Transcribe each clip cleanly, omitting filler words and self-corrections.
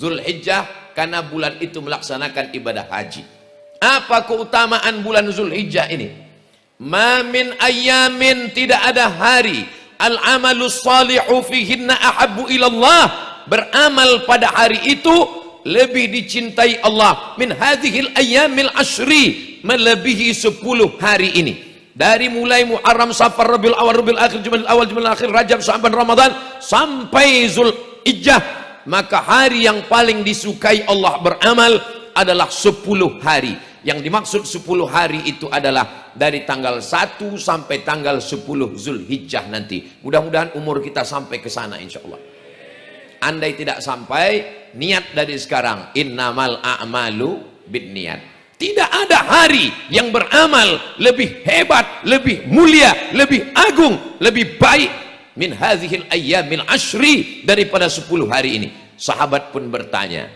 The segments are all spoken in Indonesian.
Zulhijjah karena bulan itu melaksanakan ibadah haji. Apa keutamaan bulan Zulhijjah ini? Ma min ayyamin, tidak ada hari, al-amalus salihu fihinna ahabbu ilallah, beramal pada hari itu lebih dicintai Allah min hadhil ayyamil ashri, melebihi 10 hari ini. Dari mulai Muharram, Safar, Rabiul Awal, Rabiul Akhir, Jumadil Awal, Jumadil Akhir, Rajab, Sya'ban, Ramadan sampai Zulhijjah, maka hari yang paling disukai Allah beramal adalah 10 hari. Yang dimaksud 10 hari itu adalah dari tanggal 1 sampai tanggal 10 Zulhijjah nanti. Mudah-mudahan umur kita sampai ke sana insyaallah. Andai tidak sampai, niat dari sekarang, innamal a'malu binniyat. Tidak ada hari yang beramal lebih hebat, lebih mulia, lebih agung, lebih baik min hadhil ayyamil ashri, daripada 10 hari ini. Sahabat pun bertanya,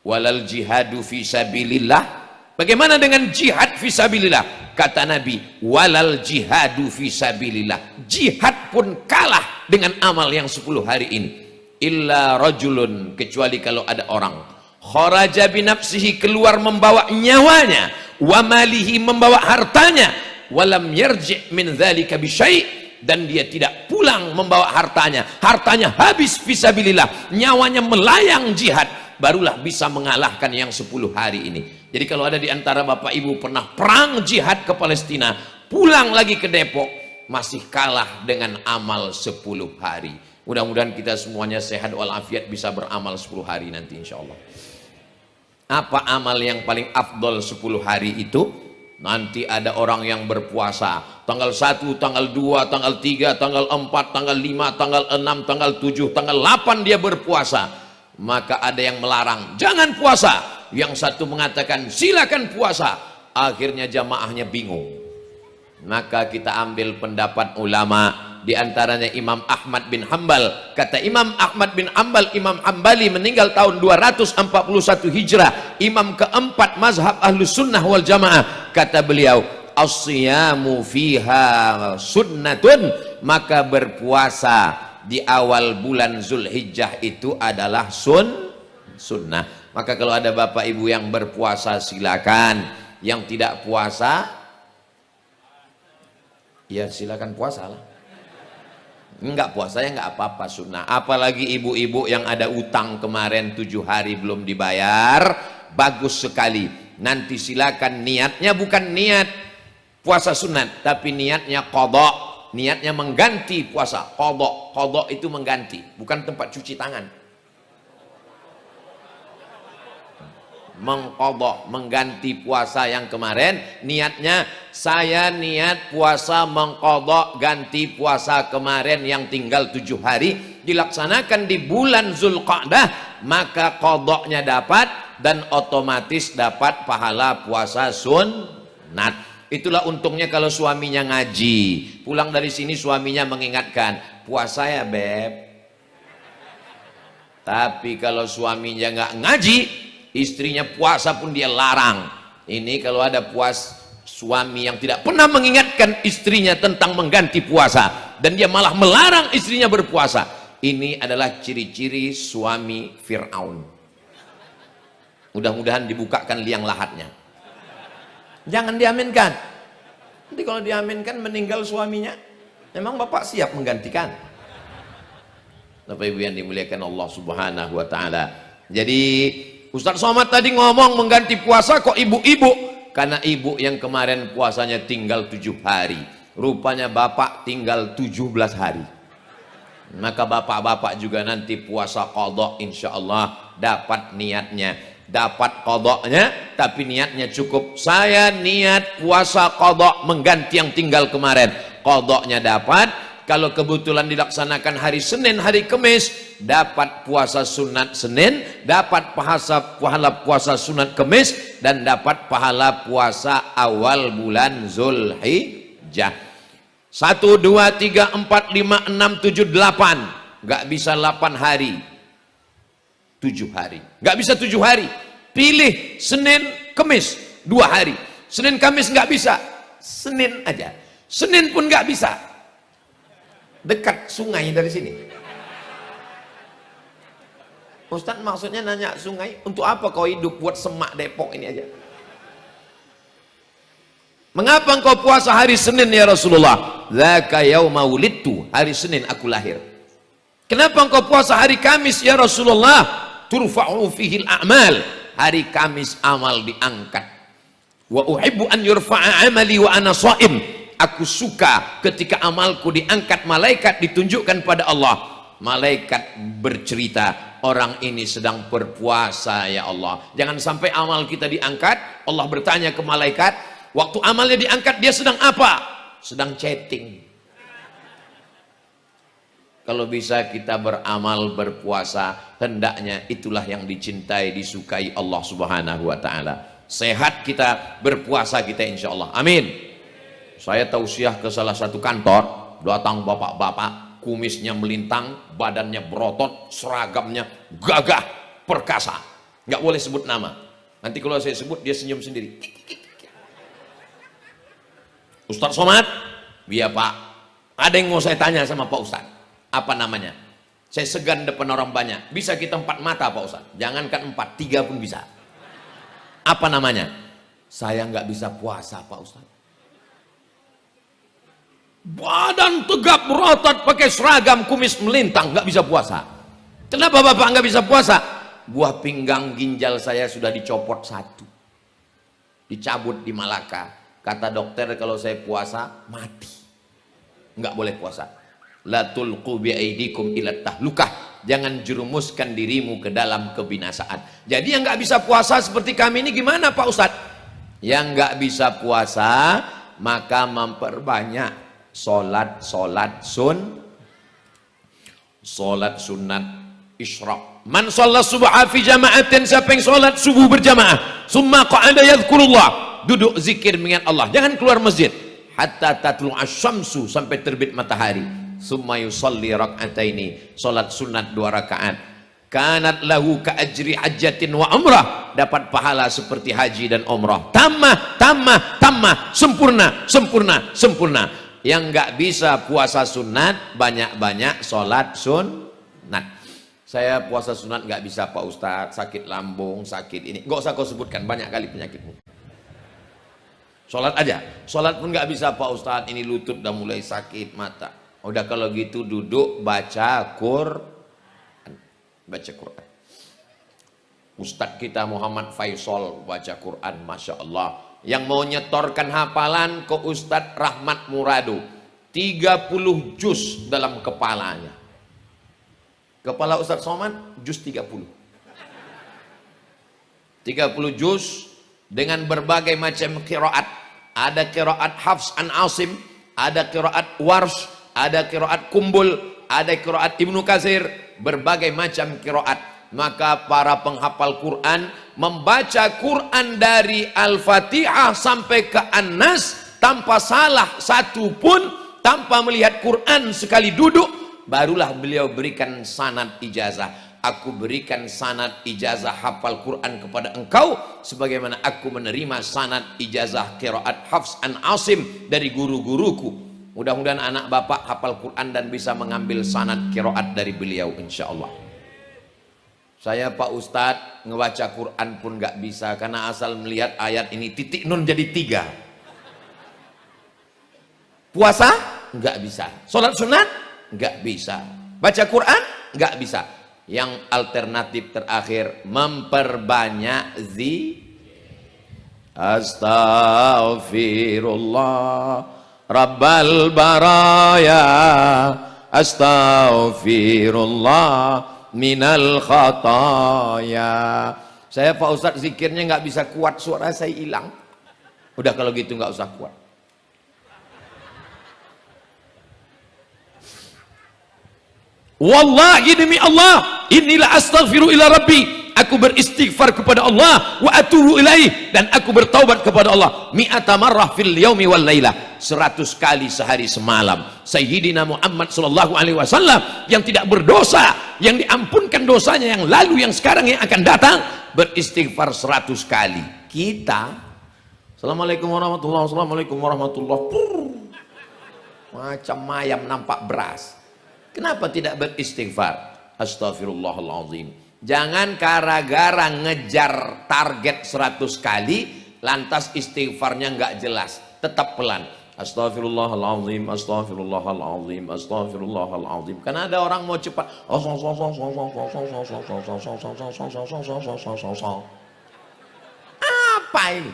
walal jihadu fi sabilillah, bagaimana dengan jihad fi sabilillah? Kata Nabi, walal jihadu fi sabilillah, jihad pun kalah dengan amal yang 10 hari ini. Illa rajulun, kecuali kalau ada orang kharaja binafsihi, keluar membawa nyawanya, wa malihi, membawa hartanya, walam yarji' min dzalika bisyai', dan dia tidak pulang membawa hartanya, hartanya habis fisabilillah, nyawanya melayang jihad, barulah bisa mengalahkan yang 10 hari ini. Jadi kalau ada di antara Bapak Ibu pernah perang jihad ke Palestina, pulang lagi ke Depok, masih kalah dengan amal 10 hari. Mudah-mudahan kita semuanya sehat walafiat, bisa beramal 10 hari nanti insya Allah. Apa amal yang paling afdol 10 hari itu? Nanti ada orang yang berpuasa tanggal 1, tanggal 2, tanggal 3, tanggal 4, tanggal 5, tanggal 6, tanggal 7, tanggal 8 dia berpuasa. Maka ada yang melarang, jangan puasa. Yang satu mengatakan silakan puasa. Akhirnya jamaahnya bingung. Maka kita ambil pendapat ulama, di antaranya Imam Ahmad bin Hambal. Kata Imam Ahmad bin Hambal, Imam Hambali meninggal tahun 241 Hijrah, imam keempat mazhab Ahlus Sunnah wal Jamaah. Kata beliau, as-siyamu fiha sunnatun, maka berpuasa di awal bulan Zulhijjah itu adalah sunnah. Maka kalau ada Bapak Ibu yang berpuasa silakan, yang tidak puasa ya silakan puasalah. Enggak puasa ya enggak apa-apa, sunnah. Apalagi ibu-ibu yang ada utang kemarin 7 hari belum dibayar, bagus sekali. Nanti silakan, niatnya bukan niat puasa sunat, tapi niatnya qadha, niatnya mengganti puasa. Qadha itu mengganti, bukan tempat cuci tangan. Mengqadha, mengganti puasa yang kemarin. Niatnya, saya niat puasa mengqadha ganti puasa kemarin yang tinggal 7 hari, dilaksanakan di bulan Zulqa'dah, maka qadhanya dapat dan otomatis dapat pahala puasa sunat. Itulah untungnya kalau suaminya ngaji, pulang dari sini suaminya mengingatkan, puasa ya beb. Tapi kalau suaminya nggak ngaji, istrinya puasa pun dia larang. Ini kalau ada suami yang tidak pernah mengingatkan istrinya tentang mengganti puasa, dan dia malah melarang istrinya berpuasa, ini adalah ciri-ciri suami Fir'aun. Mudah-mudahan dibukakan liang lahatnya. Jangan diaminkan. Nanti kalau diaminkan meninggal suaminya, memang bapak siap menggantikan? Bapak Ibu yang dimuliakan Allah Subhanahu wa Ta'ala. Jadi Ustaz Somad tadi ngomong mengganti puasa kok ibu-ibu, karena ibu yang kemarin puasanya tinggal 7 hari, rupanya bapak tinggal 17 hari. Maka bapak-bapak juga nanti puasa qadha, insya Allah dapat niatnya, dapat qadhanya, tapi niatnya cukup. Saya niat puasa qadha mengganti yang tinggal kemarin, qadhanya dapat. Kalau kebetulan dilaksanakan hari Senin, hari Kamis, dapat puasa sunat Senin, dapat pahala puasa sunat Kamis, dan dapat pahala puasa awal bulan Zulhijjah. 1, 2, 3, 4, 5, 6, 7, 8. Gak bisa 8 hari, 7 hari. Gak bisa 7 hari. Pilih Senin, Kamis, 2 hari. Senin, Kamis gak bisa, Senin aja. Senin pun gak bisa, dekat sungai dari sini. Ustaz maksudnya nanya sungai, untuk apa kau hidup buat semak Depok ini aja? Mengapa engkau puasa hari Senin ya Rasulullah? Dzaka yauma wulidtu, hari Senin aku lahir. Kenapa engkau puasa hari Kamis ya Rasulullah? Turfa'u fihil a'mal, hari Kamis amal diangkat. Wa uhibbu an yurfa'a amali wa ana shaim, aku suka ketika amalku diangkat, malaikat ditunjukkan pada Allah, malaikat bercerita, orang ini sedang berpuasa ya Allah. Jangan sampai amal kita diangkat, Allah bertanya ke malaikat, waktu amalnya diangkat dia sedang apa? Sedang chatting. Kalau bisa kita beramal, berpuasa, hendaknya itulah yang dicintai, disukai Allah subhanahu wa ta'ala. Sehat kita, berpuasa kita insya Allah. Amin. Saya tausiah ke salah satu kantor, datang bapak-bapak, kumisnya melintang, badannya berotot, seragamnya gagah, perkasa. Nggak boleh sebut nama. Nanti kalau saya sebut dia senyum sendiri. Ustaz Somad, iya Pak. Ada yang mau saya tanya sama Pak Ustaz. Apa namanya? Saya segan depan orang banyak. Bisa kita 4 mata Pak Ustaz. Jangankan 4, 3 pun bisa. Apa namanya? Saya nggak bisa puasa Pak Ustaz. Badan tegap berotot, pakai seragam, kumis melintang, nggak bisa puasa. Kenapa Bapak nggak bisa puasa? Buah pinggang ginjal saya sudah dicopot 1, dicabut di Malaka. Kata dokter kalau saya puasa mati, nggak boleh puasa. La tulqu biaidikum ila tahlukah, jangan jerumuskan dirimu ke dalam kebinasaan. Jadi yang nggak bisa puasa seperti kami ini gimana Pak Ustadz? Yang nggak bisa puasa maka memperbanyak sholat sunat isyraq. Man shalla subha fi jama'atin, siapa yang sholat subuh berjamaah, summa qa'ada yadhkurullah, duduk zikir mengingat Allah, jangan keluar masjid hatta tatlu asyamsu, sampai terbit matahari, summa yusalli rak'ataini, salat sunat 2 rakaat, kanat lahu ka ajri hajjatin wa umrah, dapat pahala seperti haji dan umrah. Tamah, sempurna. Yang nggak bisa puasa sunat, banyak-banyak salat sunat. Saya puasa sunat nggak bisa Pak Ustadz, sakit lambung, sakit ini, nggak usah kau sebutkan, banyak kali penyakitmu. Sholat aja, sholat pun nggak bisa Pak Ustadz, ini lutut udah mulai sakit, mata. Udah kalau gitu duduk baca Quran. Ustadz kita Muhammad Faisal baca Quran, Masya Allah. Yang mau nyetorkan hafalan ke Ustadz Rahmat Muradu, 30 juz dalam kepalanya. Kepala Ustadz Somad juz 30 juz dengan berbagai macam qiraat. Ada qiraat Hafs an Asim, ada qiraat Warsh, ada qiraat Kumbul, ada qiraat Ibnu Katsir, berbagai macam qiraat. Maka para penghafal Quran membaca Quran dari Al-Fatihah sampai ke An-Nas tanpa salah satu pun, tanpa melihat Quran sekali duduk, barulah beliau berikan sanad ijazah. Aku berikan sanad ijazah hafal Quran kepada engkau sebagaimana aku menerima sanad ijazah qiraat Hafs an Asim dari guru-guruku. Mudah-mudahan anak bapak hafal Quran dan bisa mengambil sanad qiraat dari beliau insyaallah. Saya Pak Ustadz ngebaca Quran pun nggak bisa karena asal melihat ayat ini titik nun jadi 3. Puasa nggak bisa, sholat sunat nggak bisa, baca Quran nggak bisa. Yang alternatif terakhir memperbanyak astaghfirullah rabbal baraya, astaghfirullah minal khataya. Saya Pak Ustadz zikirnya nggak bisa kuat, suara saya hilang. Udah kalau gitu nggak usah kuat. Wallahi demi Allah, inilah astaghfiru ila rabbi, aku beristighfar kepada Allah, wa atubu ilaih, dan aku bertaubat kepada Allah, mi'ata marrah fil yaumi wal lailah, 100 kali sehari semalam. Sayyidina Muhammad sallallahu alaihi wasallam yang tidak berdosa, yang diampunkan dosanya yang lalu, yang sekarang, yang akan datang, beristighfar 100 kali. Kita assalamualaikum warahmatullahi wabarakatuh, assalamualaikum warahmatullahi wabarakatuh, macam ayam nampak beras. Kenapa tidak beristighfar? Astaghfirullahaladzim Jangan gara-gara ngejar target 100 kali lantas istighfarnya nggak jelas, tetap pelan. Astaghfirullahaladzim, astaghfirullahaladzim, astaghfirullahaladzim. Karena ada orang mau cepat. Apa ini?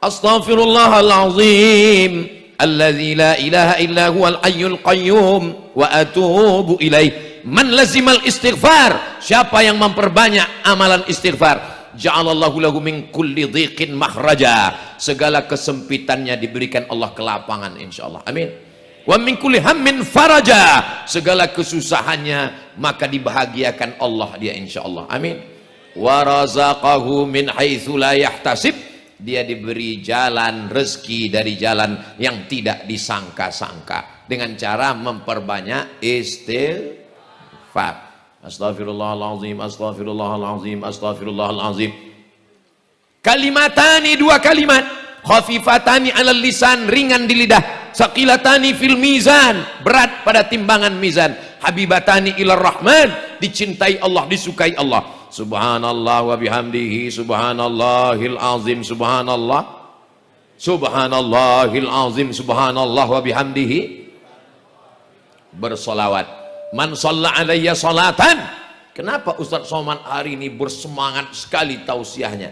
Astaghfirullahaladzim, alladzi la ilaha illa huwal hayyul qayyum wa atubu ilaih. Man lazimal istighfar, siapa yang memperbanyak amalan istighfar, ja'alallahu lahu min kulli dhiqin makhraja, segala kesempitannya diberikan Allah kelapangan insyaallah. Amin. Wa min kulli hammin faraja, segala kesusahannya maka dibahagiakan Allah dia insyaallah. Amin. Wa razaqahu min haitsu la yahtasib, dia diberi jalan rezeki dari jalan yang tidak disangka-sangka dengan cara memperbanyak istighfar. Astaghfirullahaladzim, astaghfirullahaladzim, astaghfirullahaladzim. Kalimatani, dua kalimat, khafifatani alal lisan, ringan di lidah, saqilatani fil mizan, berat pada timbangan mizan, habibatani ilar rahman, dicintai Allah, disukai Allah. Subhanallah wa bihamdihi, subhanallahil azim, subhanallah, subhanallahil azim, subhanallah wa bihamdihi. Bersolawat. Man shalla alayya salatan. Kenapa Ustaz Somad hari ini bersemangat sekali tausiahnya?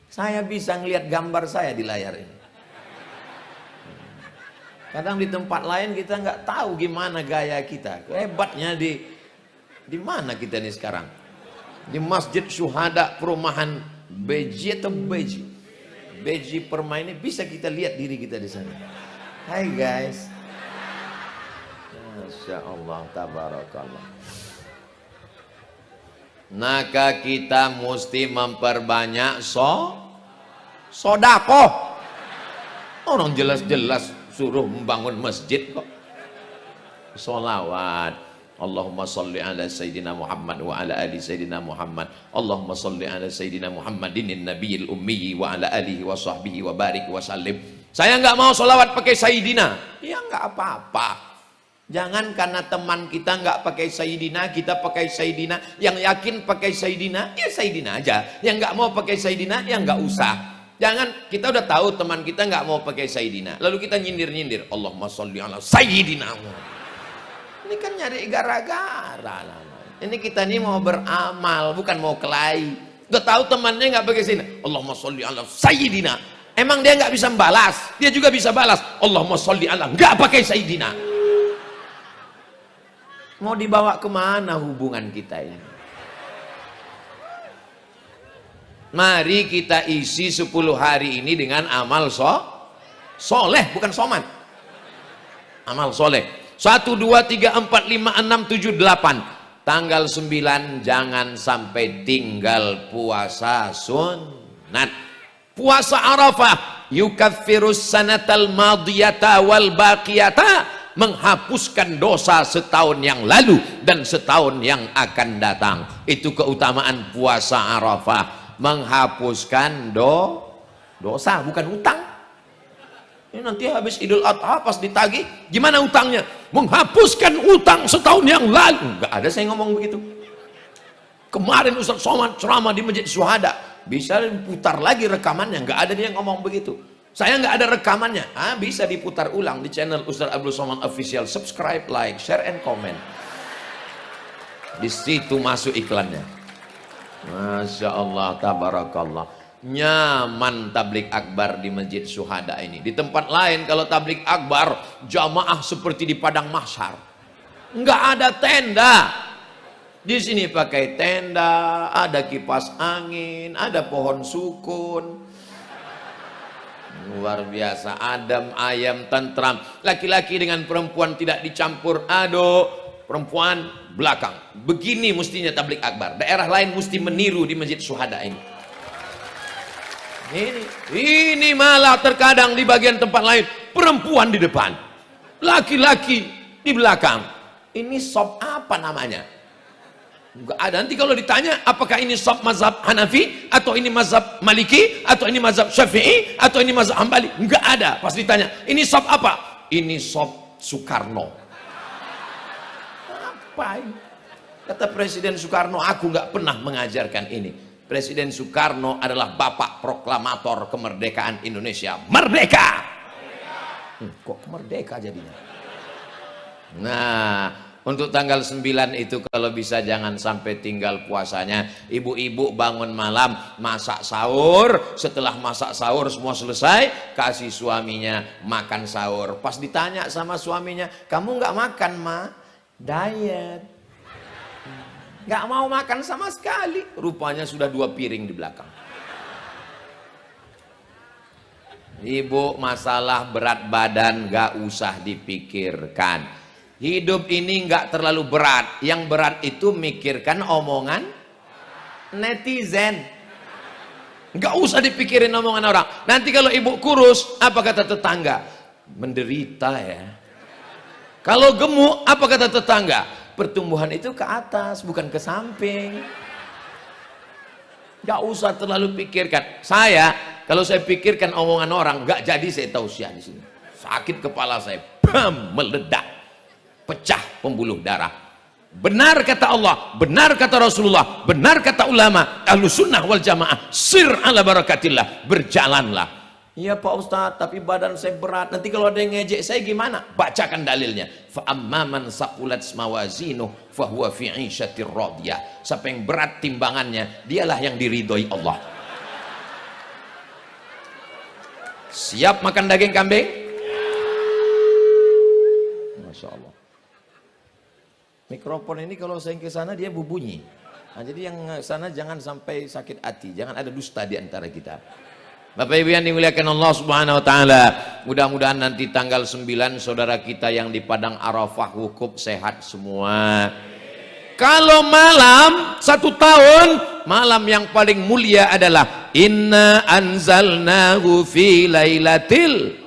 Saya bisa ngelihat gambar saya di layar ini. Kadang di tempat lain kita nggak tahu gimana gaya kita. Hebatnya di mana kita ini sekarang? Di Masjid Syuhada Perumahan Beji atau Beji? Beji Permai ini bisa kita lihat diri kita di sana. Hai guys. Masya Allah, tabarakallah. Maka kita mesti memperbanyak sodakoh. Orang jelas-jelas suruh membangun masjid kok. Solawat. Allahumma salli ala Sayyidina Muhammad wa ala ali Sayyidina Muhammad. Allahumma salli ala Sayyidina Muhammadin nabiyil ummi wa ala alihi wa sahbihi wa barik wa sallim. Saya nggak mau solawat pakai Sayyidina. Ya nggak apa-apa. Jangan karena teman kita nggak pakai Sayyidina, kita pakai Sayyidina. Yang yakin pakai Sayyidina, ya Sayyidina aja. Yang nggak mau pakai Sayyidina, ya nggak usah. Jangan, kita udah tahu teman kita nggak mau pakai Sayyidina, lalu kita nyindir-nyindir. Allahumma sholli ala Sayyidina. Ini kan nyari gara-gara. Ini kita nih mau beramal, bukan mau kelahi. Udah tahu temannya nggak pakai Sayyidina. Allahumma sholli ala Sayyidina. Emang dia nggak bisa balas? Dia juga bisa balas. Allahumma sholli ala, nggak pakai Sayyidina. Mau dibawa kemana hubungan kita ini? Mari kita isi 10 hari ini dengan amal soleh, bukan soman. Amal soleh. 1, 2, 3, 4, 5, 6, 7, 8. Tanggal 9 jangan sampai tinggal puasa sunat. Puasa Arafah yukaffirus sanatal madiyata wal baqiyata, menghapuskan dosa setahun yang lalu dan setahun yang akan datang. Itu keutamaan puasa Arafah, menghapuskan dosa, bukan utang. Ini nanti habis Idul Adha pas ditagih, gimana utangnya? Menghapuskan utang setahun yang lalu. Enggak ada saya ngomong begitu. Kemarin Ustaz Somad ceramah di Masjid Syuhada, bisa diputar lagi rekamannya, enggak ada dia ngomong begitu. Saya nggak ada rekamannya, bisa diputar ulang di channel Ustaz Abdul Somad Official. Subscribe, like, share, and comment. Di situ masuk iklannya. Masya Allah, tabarakallah. Nyaman tablik akbar di Masjid Syuhada ini. Di tempat lain kalau tablik akbar jamaah seperti di padang mahsyar, nggak ada tenda. Di sini pakai tenda, ada kipas angin, ada pohon sukun. Luar biasa, adem, ayam, tentram. Laki-laki dengan perempuan tidak dicampur aduk. Perempuan belakang. Begini mestinya tablik akbar. Daerah lain mesti meniru di Masjid Syuhada ini. Ini malah terkadang di bagian tempat lain perempuan di depan, laki-laki di belakang. Ini sop apa namanya? Enggak ada. Nanti kalau ditanya apakah ini sop mazhab Hanafi atau ini mazhab Maliki atau ini mazhab Syafi'i atau ini mazhab Hambali, enggak ada. Pas ditanya ini sop apa? Ini sop Soekarno. Apa ini? Kata Presiden Soekarno, aku nggak pernah mengajarkan ini. Presiden Soekarno adalah bapak proklamator kemerdekaan Indonesia. Merdeka! Kok merdeka jadinya? Nah, untuk tanggal 9 itu kalau bisa jangan sampai tinggal puasanya. Ibu-ibu bangun malam, masak sahur. Setelah masak sahur semua selesai, kasih suaminya makan sahur. Pas ditanya sama suaminya, kamu nggak makan, Ma? Diet. Nggak mau makan sama sekali. Rupanya sudah 2 piring di belakang. Ibu, masalah berat badan nggak usah dipikirkan. Hidup ini nggak terlalu berat. Yang berat itu mikirkan omongan netizen. Nggak usah dipikirin omongan orang. Nanti kalau ibu kurus, apa kata tetangga? Menderita ya. Kalau gemuk, apa kata tetangga? Pertumbuhan itu ke atas, bukan ke samping. Gak usah terlalu pikirkan. Saya, kalau saya pikirkan omongan orang, gak jadi saya tausiah di sini. Sakit kepala saya, bam, meledak, pecah pembuluh darah. Benar kata Allah, benar kata Rasulullah, benar kata ulama, Ahlus Sunnah wal Jamaah, sir ala barakatillah, berjalanlah. Iya Pak Ustadz, tapi badan saya berat. Nanti kalau ada yang ngejek saya gimana? Bacakan dalilnya. Fa amman saqulat mawazinuhu fa huwa fi 'ishatir radiyah. Siapa yang berat timbangannya, dialah yang diridhoi Allah. Siap makan daging kambing? Masya Allah. Mikrofon ini kalau saya ke sana dia berbunyi. Nah, jadi yang sana jangan sampai sakit hati, jangan ada dusta di antara kita. Bapak Ibu yang dimuliakan Allah Subhanahu wa taala, mudah-mudahan nanti tanggal 9 saudara kita yang di Padang Arafah wukuf sehat semua. Kalau malam 1 tahun, malam yang paling mulia adalah inna anzalnahu fi lailatul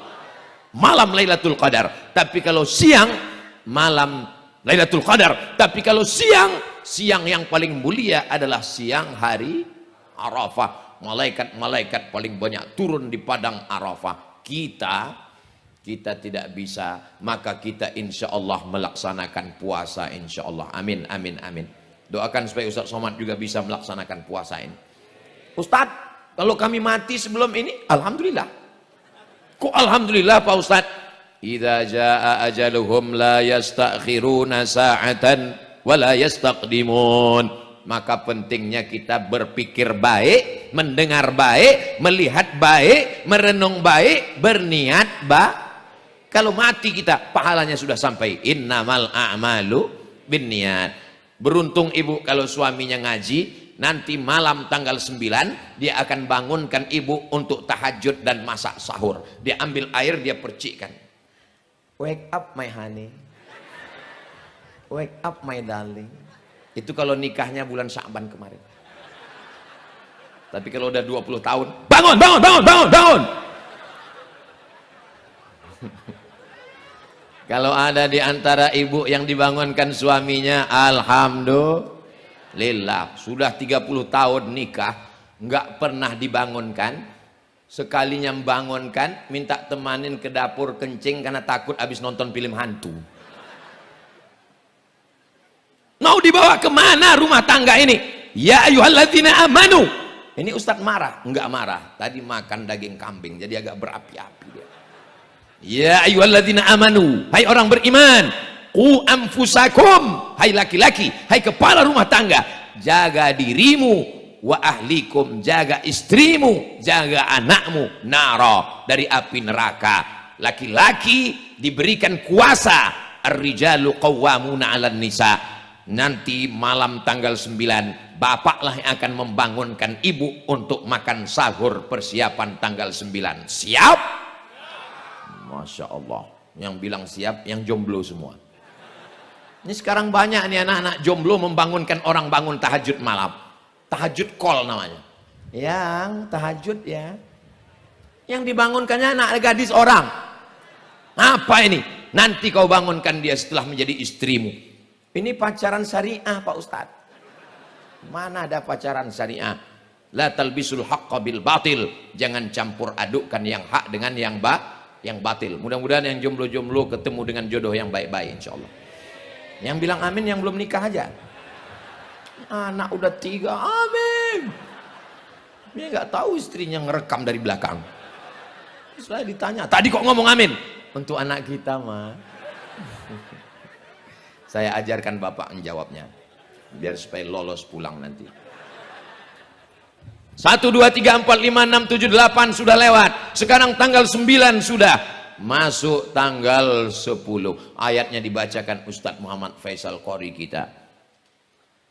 malam Lailatul Qadar. Tapi kalau siang malam Lailatul Qadar. Tapi kalau siang yang paling mulia adalah siang hari Arafah. Malaikat-malaikat paling banyak turun di Padang Arafah. Kita tidak bisa, maka kita insya Allah melaksanakan puasa insya Allah. Amin, amin, amin. Doakan supaya Ustaz Somad juga bisa melaksanakan puasa ini. Ustaz, kalau kami mati sebelum ini, alhamdulillah. Kok alhamdulillah Pak Ustaz? Idza jaa ajaluhum la yastakhiruna sa'atan wa la yastaqdimun. Maka pentingnya kita berpikir baik, mendengar baik, melihat baik, merenung baik, berniat baik. Kalau mati kita, pahalanya sudah sampai. Innamal a'malu binniat. Beruntung ibu kalau suaminya ngaji, nanti malam tanggal 9 dia akan bangunkan ibu untuk tahajud dan masak sahur. Dia ambil air, dia percikkan. Wake up my honey. Wake up my darling. Itu kalau nikahnya bulan Sya'ban kemarin. Tapi kalau udah 20 tahun, bangun, bangun, bangun, bangun, bangun. Kalau ada di antara ibu yang dibangunkan suaminya, alhamdulillah. Sudah 30 tahun nikah, nggak pernah dibangunkan. Sekalinya membangunkan, minta temanin ke dapur kencing karena takut habis nonton film hantu. Mau dibawa kemana rumah tangga ini? Ya ayyuhalladzina amanu. Ini Ustadz marah? Enggak marah. Tadi makan daging kambing, jadi agak berapi-api dia. Ya ayyuhalladzina amanu. Hai orang beriman. Qu anfusakum. Hai laki-laki. Hai kepala rumah tangga. Jaga dirimu. Wa ahlikum. Jaga istrimu. Jaga anakmu. Nara. Dari api neraka. Laki-laki diberikan kuasa. Ar-rijalu qawwamuna 'alan nisa. Nanti malam tanggal 9 bapaklah yang akan membangunkan ibu untuk makan sahur persiapan tanggal 9. Siap? Masya Allah. Yang bilang siap yang jomblo semua. Ini sekarang banyak nih anak-anak jomblo membangunkan orang bangun tahajud malam. Tahajud call namanya. Yang tahajud ya. Yang dibangunkannya anak gadis orang. Apa ini? Nanti kau bangunkan dia setelah menjadi istrimu. Ini pacaran syariah Pak Ustadz. Mana ada pacaran syariah? La talbisul haqqa bil batil. Jangan campur adukkan yang hak dengan yang batil. Mudah-mudahan yang jomblo-jomblo ketemu dengan jodoh yang baik-baik insya Allah. Yang bilang amin yang belum nikah aja. Anak udah 3, amin. Dia nggak tahu istrinya ngerekam dari belakang. Setelah ditanya, tadi kok ngomong amin? Untuk anak kita mah. Saya ajarkan bapak menjawabnya, biar supaya lolos pulang nanti. 1, 2, 3, 4, 5, 6, 7, 8 sudah lewat. Sekarang tanggal 9 sudah masuk tanggal 10. Ayatnya dibacakan Ustadz Muhammad Faisal Qori kita.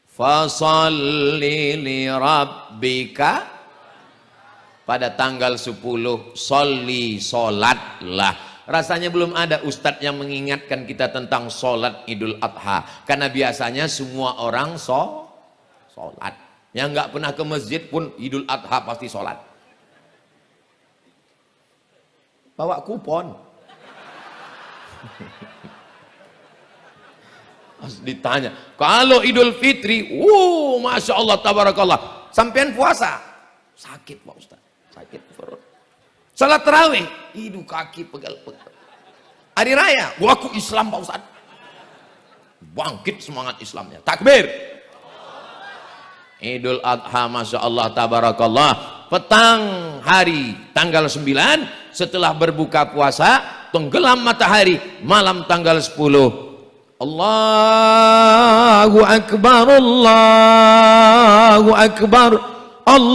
Fasalli li rabbika. Pada tanggal 10 sholli, sholatlah. Rasanya belum ada ustadz yang mengingatkan kita tentang sholat Idul Adha, karena biasanya semua orang sholat. Yang nggak pernah ke masjid pun Idul Adha pasti sholat. Bawa kupon. Pas ditanya, kalau Idul Fitri, masya Allah, tabarakallah, sampean puasa sakit Pak Ustaz. Sakit perut. Salat tarawih, hidup kaki pegal-pegal. Hari raya, aku Islam Pak Ustaz. Bangkit semangat Islamnya. Takbir. Idul Adha, masya Allah, tabarakallah. Petang hari tanggal 9 setelah berbuka puasa, tenggelam matahari malam tanggal 10. Allahu Akbar, Allahu Akbar, Allahu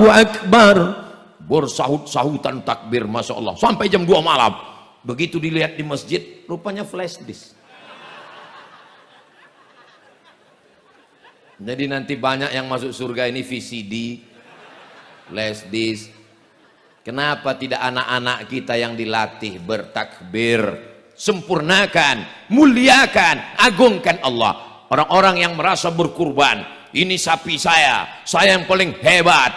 Akbar. Bersahut-sahutan takbir, masya Allah, sampai jam 2 malam. Begitu dilihat di masjid, rupanya flash disk. Jadi nanti banyak yang masuk surga ini VCD, flash disk. Kenapa tidak anak-anak kita yang dilatih bertakbir? Sempurnakan, muliakan, agungkan Allah. Orang-orang yang merasa berkurban, ini sapi saya yang paling hebat,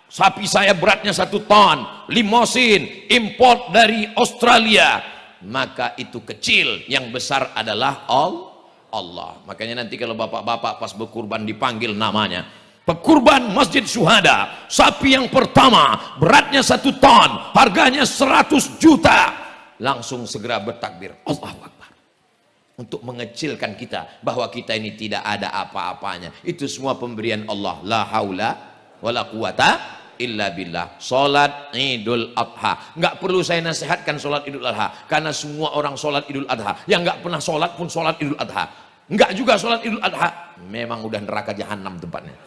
sapi saya beratnya 1 ton, limosin, import dari Australia, maka itu kecil, yang besar adalah Allah. Makanya nanti kalau bapak-bapak pas berkurban dipanggil namanya, pekurban Masjid Syuhada, sapi yang pertama beratnya 1 ton, harganya 100 juta, langsung segera bertakbir Allahu Akbar, untuk mengecilkan kita bahwa kita ini tidak ada apa-apanya. Itu semua pemberian Allah. La haula wala quwata illa billah. Salat Idul Adha, nggak perlu saya nasihatkan salat Idul Adha, karena semua orang salat Idul Adha. Yang nggak pernah salat pun salat Idul Adha, nggak juga salat Idul Adha, memang udah neraka jahanam tempatnya.